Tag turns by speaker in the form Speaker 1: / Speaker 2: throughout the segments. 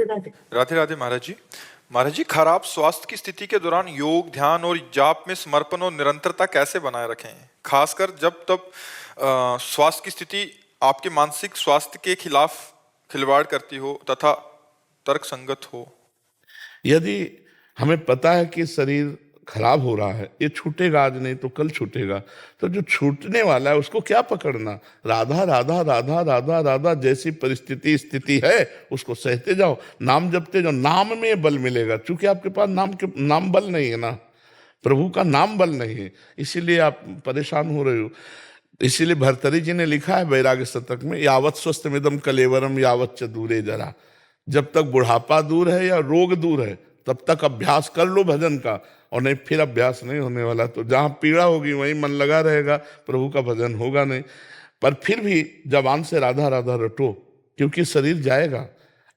Speaker 1: राधे राधे महाराज जी। महाराज जी, खराब स्वास्थ्य की स्थिति के दौरान योग, ध्यान और जाप में समर्पण और निरंतरता कैसे बनाए रखें, खासकर जब तब स्वास्थ्य की स्थिति आपके मानसिक स्वास्थ्य के खिलाफ खिलवाड़ करती हो तथा तर्कसंगत हो।
Speaker 2: यदि हमें पता है कि शरीर खराब हो रहा है, ये छूटेगा आज नहीं तो कल छूटेगा, तो जो छूटने वाला है उसको क्या पकड़ना। राधा राधा राधा राधा राधा, जैसी परिस्थिति स्थिति है उसको सहते जाओ, नाम जपते जाओ, नाम में बल मिलेगा। चूंकि आपके पास नाम बल नहीं है ना, प्रभु का नाम बल नहीं है, इसीलिए आप परेशान हो रहे हो। इसीलिए भर्तरी जी ने लिखा है वैराग्य शतक में, यावत स्वस्थ मिदम कलेवरम यावत च दूरे जरा। जब तक बुढ़ापा दूर है या रोग दूर है तब तक अभ्यास कर लो भजन का, और नहीं फिर अभ्यास नहीं होने वाला। तो जहां पीड़ा होगी वहीं मन लगा रहेगा, प्रभु का भजन होगा नहीं। पर फिर भी जबान से राधा राधा रटो, क्योंकि शरीर जाएगा,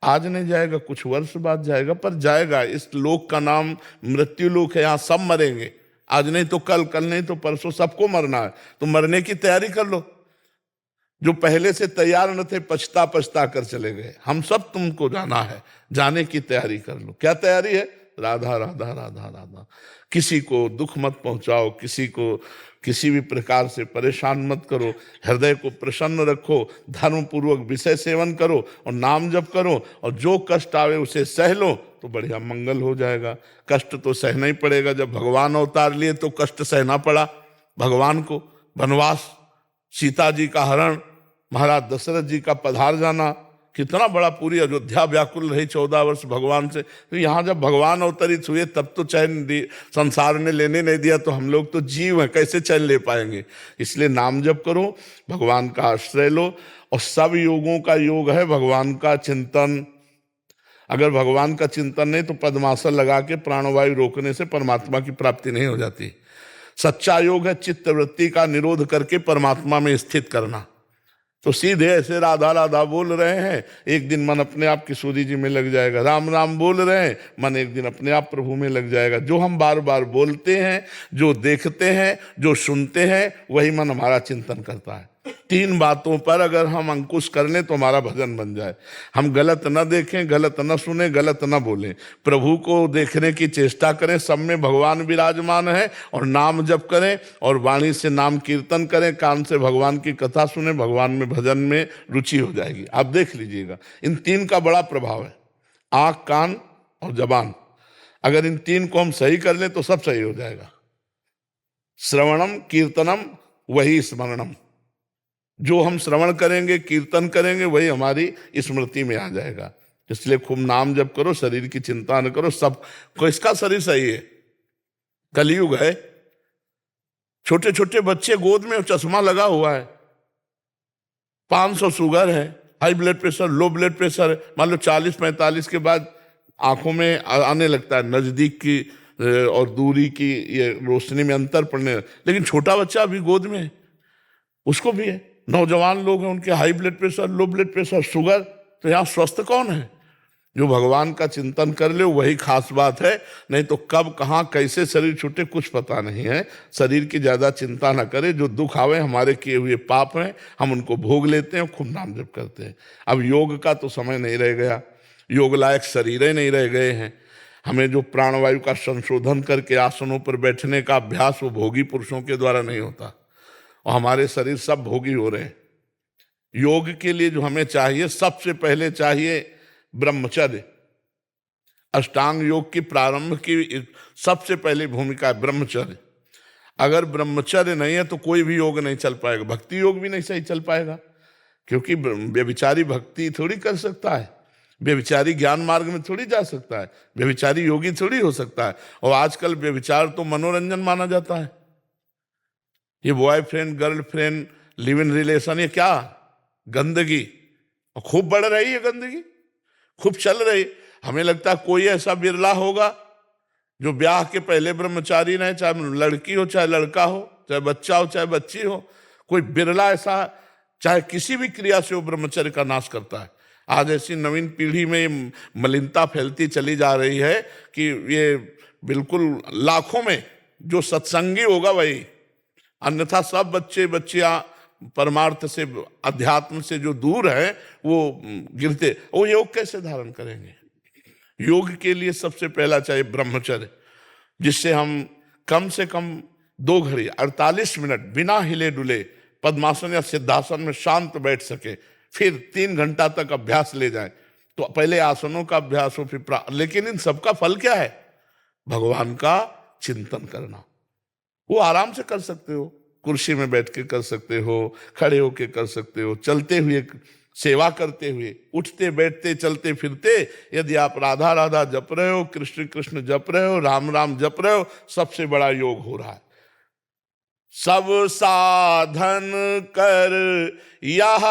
Speaker 2: आज नहीं जाएगा, कुछ वर्ष बाद जाएगा, पर जाएगा। इस लोक का नाम मृत्यु लोक है, यहाँ सब मरेंगे, आज नहीं तो कल, कल नहीं तो परसों, सबको मरना है। तो मरने की तैयारी कर लो। जो पहले से तैयार न थे पछता पछता कर चले गए, हम सब तुमको जाना है, जाने की तैयारी कर लो। क्या तैयारी है? राधा राधा राधा राधा। किसी को दुख मत पहुंचाओ, किसी को किसी भी प्रकार से परेशान मत करो, हृदय को प्रसन्न रखो, धर्म पूर्वक विषय सेवन करो और नाम जप करो, और जो कष्ट आवे उसे सह लो तो बढ़िया मंगल हो जाएगा। कष्ट तो सहना ही पड़ेगा, जब भगवान अवतार लिए तो कष्ट सहना पड़ा भगवान को। वनवास, सीता जी का हरण, महाराज दशरथ जी का पधार जाना, कितना बड़ा, पूरी अयोध्या व्याकुल रही 14 वर्ष भगवान से। तो यहाँ जब भगवान अवतरित हुए तब तो चैन संसार ने लेने नहीं दिया, तो हम लोग तो जीव हैं, कैसे चैन ले पाएंगे। इसलिए नाम जप करो, भगवान का आश्रय लो, और सब योगों का योग है भगवान का चिंतन। अगर भगवान का चिंतन नहीं तो पद्मासन लगा के प्राणवायु रोकने से परमात्मा की प्राप्ति नहीं हो जाती। सच्चा योग है चित्त वृत्ति का निरोध करके परमात्मा में स्थित करना। तो सीधे ऐसे राधा राधा बोल रहे हैं, एक दिन मन अपने आप किशोरी जी में लग जाएगा। राम राम बोल रहे हैं, मन एक दिन अपने आप प्रभु में लग जाएगा। जो हम बार बार बोलते हैं, जो देखते हैं, जो सुनते हैं, वही मन हमारा चिंतन करता है। 3 बातों पर अगर हम अंकुश कर लें तो हमारा भजन बन जाए। हम गलत न देखें, गलत न सुने, गलत न बोलें, प्रभु को देखने की चेष्टा करें, सब में भगवान विराजमान है, और नाम जप करें, और वाणी से नाम कीर्तन करें, कान से भगवान की कथा सुने, भगवान में भजन में रुचि हो जाएगी। आप देख लीजिएगा, इन 3 का बड़ा प्रभाव है, आंख, कान और जबान। अगर इन 3 को हम सही कर लें तो सब सही हो जाएगा। श्रवणम कीर्तनम वही स्मरणम। जो हम श्रवण करेंगे, कीर्तन करेंगे, वही हमारी स्मृति में आ जाएगा। इसलिए खूब नाम जप करो, शरीर की चिंता न करो। सब को इसका शरीर सही है, कलयुग है। छोटे छोटे बच्चे गोद में चश्मा लगा हुआ है, 500 शुगर है, high blood pressure, low blood pressure है। मान लो 40-45 के बाद आंखों में आने लगता है, नजदीक की और दूरी की ये रोशनी में अंतर पड़ने, लेकिन छोटा बच्चा अभी गोद में है, उसको भी है। नौजवान लोग हैं, उनके high blood pressure, low blood pressure, sugar. तो यहाँ स्वस्थ कौन है? जो भगवान का चिंतन कर ले, वही खास बात है। नहीं तो कब कहाँ कैसे शरीर छूटे कुछ पता नहीं है। शरीर की ज्यादा चिंता ना करें, जो दुख आवे हमारे किए हुए पाप हैं, हम उनको भोग लेते हैं, खूब नाम जप करते हैं। अब योग का तो समय नहीं रह गया, योग लायक शरीर ही नहीं रह गए हैं। हमें जो प्राणवायु का संशोधन करके आसनों पर बैठने का अभ्यास, वो भोगी पुरुषों के द्वारा नहीं होता, और हमारे शरीर सब भोगी हो रहे हैं। योग के लिए जो हमें चाहिए, सबसे पहले चाहिए ब्रह्मचर्य। अष्टांग योग की प्रारंभ की सबसे पहली भूमिका है ब्रह्मचर्य। अगर ब्रह्मचर्य नहीं है तो कोई भी योग नहीं चल पाएगा, भक्ति योग भी नहीं सही चल पाएगा। क्योंकि व्यभिचारी भक्ति थोड़ी कर सकता है, व्यभिचारी ज्ञान मार्ग में थोड़ी जा सकता है, व्यभिचारी योगी थोड़ी हो सकता है। और आजकल व्यभिचार तो मनोरंजन माना जाता है। ये boyfriend girlfriend live in relation, ये क्या गंदगी, और खूब बढ़ रही है गंदगी, खूब चल रही। हमें लगता है कोई ऐसा बिरला होगा जो ब्याह के पहले ब्रह्मचारी रहे, चाहे लड़की हो चाहे लड़का हो, चाहे बच्चा हो चाहे बच्ची हो, कोई बिरला ऐसा चाहे किसी भी क्रिया से वो ब्रह्मचर्य का नाश करता है। आज ऐसी नवीन पीढ़ी में मलिनता फैलती चली जा रही है कि ये बिल्कुल लाखों में जो सत्संगी होगा वही, अन्यथा सब बच्चे बच्चियां परमार्थ से, अध्यात्म से जो दूर है वो गिरते। वो योग कैसे धारण करेंगे? योग के लिए सबसे पहला चाहिए ब्रह्मचर्य, जिससे हम कम से कम 2 घड़ी 48 मिनट बिना हिले डुले पद्मासन या सिद्धासन में शांत बैठ सके, फिर 3 घंटा तक अभ्यास ले जाए। तो पहले आसनों का अभ्यास हो, फिर लेकिन इन सबका फल क्या है? भगवान का चिंतन करना। वो आराम से कर सकते हो, कुर्सी में बैठ के कर सकते हो, खड़े होके कर सकते हो, चलते हुए, सेवा करते हुए, उठते बैठते चलते फिरते। यदि आप राधा राधा जप रहे हो, कृष्ण कृष्ण जप रहे हो, राम राम जप रहे हो, सबसे बड़ा योग हो रहा है। सब साधन कर यह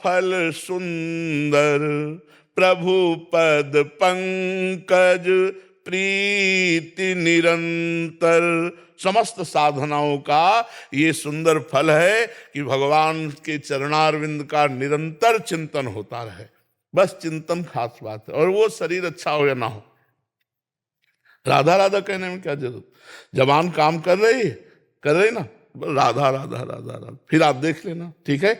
Speaker 2: फल सुंदर, प्रभु पद पंकज प्रीति निरंतर। समस्त साधनाओं का ये सुंदर फल है कि भगवान के चरणारविंद का निरंतर चिंतन होता रहे। बस चिंतन खास बात है, और वो शरीर अच्छा हो या ना हो, राधा राधा कहने में क्या जरूरत। जबान काम कर रही ना, राधा राधा राधा राधा, फिर आप देख लेना, ठीक है।